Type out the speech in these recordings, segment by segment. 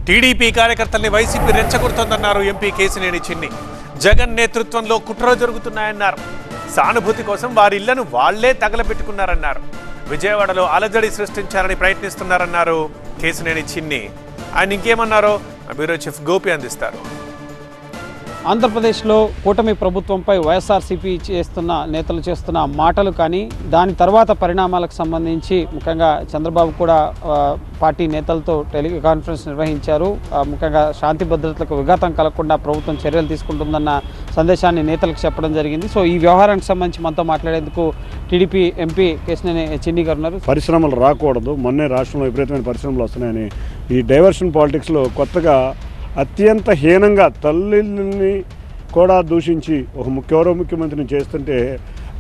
TDP కార్యకర్తల్ని YCP రెచ్చగొడుతోందన్నారు MP Kesineni చిన్ని. జగన్ నేతృత్వంలో కుట్రలు జరుగుతున్నాయన్నారు. సానుభూతి కోసం వారి ఇళ్లను వాళ్లే తగలబెట్టుకున్నారన్నారు. విజయవాడలో అలజడి సృష్టించాలని ప్రయత్నిస్తున్నారన్నారు కేశినేని చిన్ని. ఆయన ఇంకేమన్నారో బ్యూరో చీఫ్ గోపి అందిస్తారు. ఆంధ్రప్రదేశ్లో కూటమి ప్రభుత్వంపై వైఎస్ఆర్సీపీ నేతలు చేస్తున్న మాటలు కానీ దాని తర్వాత పరిణామాలకు సంబంధించి ముఖ్యంగా చంద్రబాబు కూడా పార్టీ నేతలతో టెలికాన్ఫరెన్స్ నిర్వహించారు. ముఖ్యంగా శాంతి భద్రతలకు విఘాతం కలగకుండా ప్రభుత్వం చర్యలు తీసుకుంటుందన్న సందేశాన్ని నేతలకు చెప్పడం జరిగింది. సో ఈ వ్యవహారానికి సంబంధించి మనతో మాట్లాడేందుకు టీడీపీ ఎంపీ కేశినేని చిన్ని గారు ఉన్నారు. పరిశ్రమలు రాకూడదు, మొన్నే రాష్ట్రంలో విపరీతమైన పరిశ్రమలు వస్తున్నాయని ఈ డైవర్షన్ పాలిటిక్స్లో కొత్తగా అత్యంత హీనంగా తల్లిని కూడా దూషించి ఒక ముఖ్యమంత్రిని చేస్తుంటే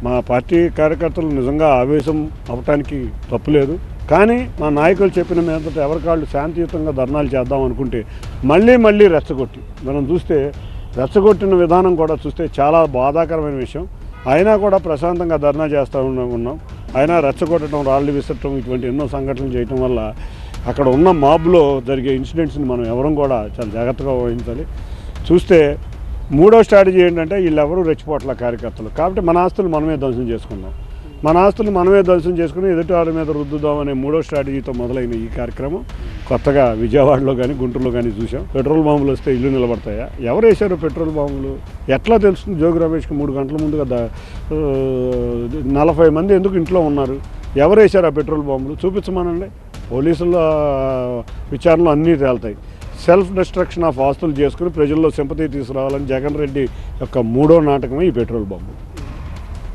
మా పార్టీ కార్యకర్తలు నిజంగా ఆవేశం అవ్వటానికి తప్పులేదు. కానీ మా నాయకులు చెప్పిన మీద ఎవరికాళ్ళు శాంతియుతంగా ధర్నాలు చేద్దాం అనుకుంటే మళ్ళీ రెచ్చగొట్టి మనం చూస్తే రెచ్చగొట్టిన విధానం కూడా చూస్తే చాలా బాధాకరమైన విషయం. అయినా కూడా ప్రశాంతంగా ధర్నా చేస్తూ ఉన్నాం. అయినా రెచ్చగొట్టడం, రాళ్ళు విసరటం ఇటువంటి ఎన్నో సంఘటనలు చేయటం వల్ల అక్కడ ఉన్న మాబ్లో జరిగే ఇన్సిడెంట్స్ని మనం ఎవరం కూడా చాలా జాగ్రత్తగా వహించాలి. చూస్తే మూడో స్ట్రాటజీ ఏంటంటే వీళ్ళెవరూ రెచ్చిపోట్ల కార్యకర్తలు కాబట్టి మన ఆస్తులు మనమే ధ్వంసం చేసుకుందాం, మన ఆస్తులు మనమే ధ్వంసం చేసుకుని ఎదుటి వారి మీద రుద్దుదాం అనే మూడో స్ట్రాటజీతో మొదలైన ఈ కార్యక్రమం కొత్తగా విజయవాడలో కానీ గుంటూరులో కానీ చూసాం. పెట్రోల్ బాంబులు వస్తే ఇల్లు నిలబడతాయా? ఎవరు వేశారు పెట్రోల్ బాంబులు? ఎట్లా తెలుస్తుంది? జోగి రమేష్కి 3 గంటల ముందుగా 40 మంది ఎందుకు ఇంట్లో ఉన్నారు? ఎవరు వేశారు ఆ పెట్రోల్ బాంబులు? చూపించమనండి. పోలీసుల విచారణలో అన్నీ తేలుతాయి. సెల్ఫ్ డిస్ట్రక్షన్ ఆఫ్ ఆస్తులు చేసుకుని ప్రజల్లో సింపతి తీసుకురావాలని జగన్ రెడ్డి యొక్క మూడో నాటకమే ఈ పెట్రోల్ బాంబు.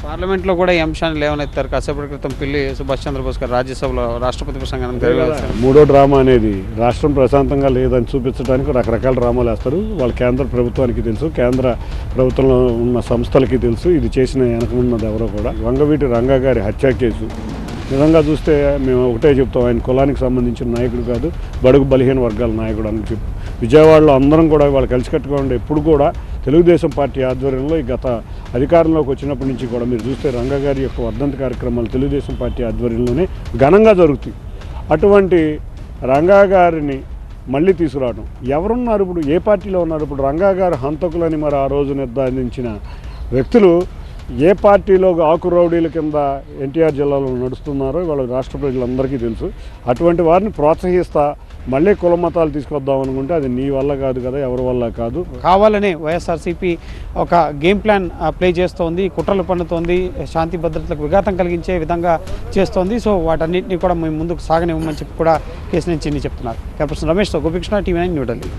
పార్లమెంట్లో కూడా ఈ అంశాన్ని లేవనెత్తారు. కాసేపటి క్రితం పిల్లి సుభాష్ చంద్రబోస్ గారు రాజ్యసభలో రాష్ట్రపతి ప్రసంగాన్ని మూడో డ్రామా అనేది రాష్ట్రం ప్రశాంతంగా లేదని చూపించడానికి రకరకాల డ్రామాలు వేస్తారు. వాళ్ళ కేంద్ర ప్రభుత్వానికి తెలుసు, కేంద్ర ప్రభుత్వంలో ఉన్న సంస్థలకి తెలుసు ఇది చేసిన వెనకమున్నది ఎవరో కూడా. వంగవీటి రంగా గారి హత్య కేసు నిజంగా చూస్తే మేము ఒకటే చెప్తాం, ఆయన కులానికి సంబంధించిన నాయకుడు కాదు, బడుగు బలహీన వర్గాల నాయకుడు అని చెప్పి విజయవాడలో అందరం కూడా వాళ్ళు కలిసికట్టుగా ఉండే ఎప్పుడు కూడా తెలుగుదేశం పార్టీ ఆధ్వర్యంలో ఈ గత అధికారంలోకి వచ్చినప్పటి నుంచి కూడా మీరు చూస్తే రంగా గారి యొక్క వర్ధంతి కార్యక్రమాలు తెలుగుదేశం పార్టీ ఆధ్వర్యంలోనే ఘనంగా జరుగుతాయి. అటువంటి రంగా గారిని మళ్ళీ తీసుకురావడం ఎవరున్నారు? ఇప్పుడు ఏ పార్టీలో ఉన్నారు? ఇప్పుడు రంగా గారు హంతకులని మరి ఆ రోజు నిర్ధారించిన వ్యక్తులు ఏ పార్టీలో ఆకు రౌడీల కింద ఎన్టీఆర్ జిల్లాలో నడుస్తున్నారో వాళ్ళ రాష్ట్ర ప్రజలందరికీ తెలుసు. అటువంటి వారిని ప్రోత్సహిస్తా మళ్ళీ కుల మతాలు తీసుకొద్దాం అనుకుంటే అది నీ వల్ల కాదు కదా, ఎవరి వల్ల కాదు. కావాలనే వైఎస్ఆర్సీపీ ఒక గేమ్ ప్లాన్ ప్లే చేస్తోంది, కుట్రలు పన్నుతోంది, శాంతి భద్రతలకు విఘాతం కలిగించే విధంగా చేస్తోంది. సో వాటన్నింటినీ కూడా మేము ముందుకు సాగనివ్వమని చెప్పి కూడా కేశినేని చిన్ని చెప్తున్నారు. కెమెరా పర్సన్ రమేష్తో గోపికృష్ణ, TV9 న్యూఢిల్లీ.